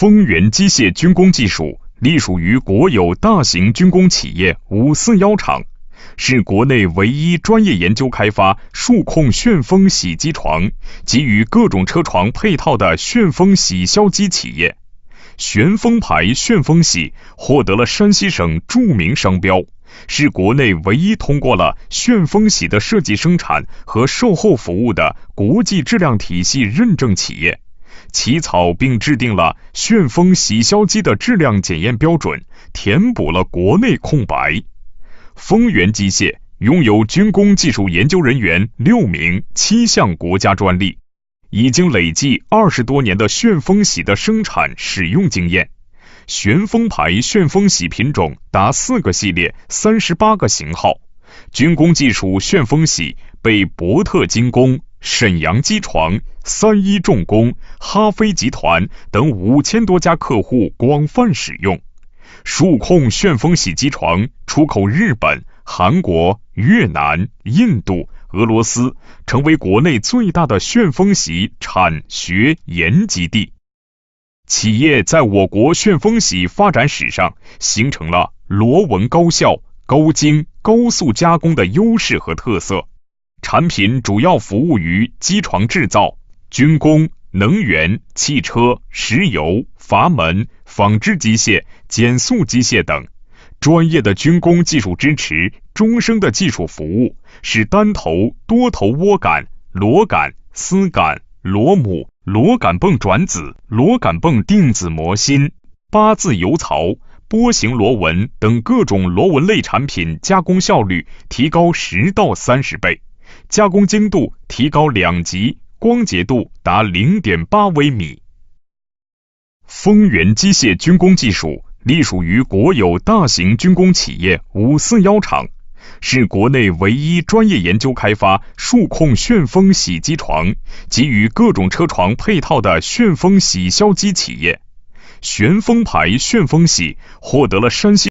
丰源机械军工技术隶属于国有大型军工企业541厂，是国内唯一专业研究开发数控旋风洗机床及与各种车床配套的旋风洗消机企业。旋风牌旋风洗获得了山西省著名商标，是国内唯一通过了旋风洗的设计生产和售后服务的国际质量体系认证企业，起草并制定了旋风洗消机的质量检验标准，填补了国内空白。丰源机械拥有军工技术研究人员6名，7项国家专利，已经累计20多年的旋风洗的生产使用经验。旋风牌旋风洗品种达4个系列，38个型号。军工技术旋风洗被博特精工、沈阳机床、31重工、哈飞集团等5000多家客户广泛使用。数控旋风洗机床出口日本、韩国、越南、印度、俄罗斯，成为国内最大的旋风洗产学研基地。企业在我国旋风洗发展史上形成了螺纹高效、高精、高速加工的优势和特色，产品主要服务于机床制造、军工、能源、汽车、石油、阀门、纺织机械、减速机械等。专业的军工技术支持，终生的技术服务，是单头、多头涡杆、螺杆、丝杆、螺母、螺杆泵转子、螺杆泵定子模芯、八字油槽、波形螺纹等各种螺纹类产品加工效率提高10到30倍，加工精度提高2级，光洁度达0.8微米。丰源机械军工技术隶属于国有大型军工企业541厂，是国内唯一专业研究开发数控旋风洗机床及与各种车床配套的旋风洗消机企业。旋风牌旋风洗获得了山西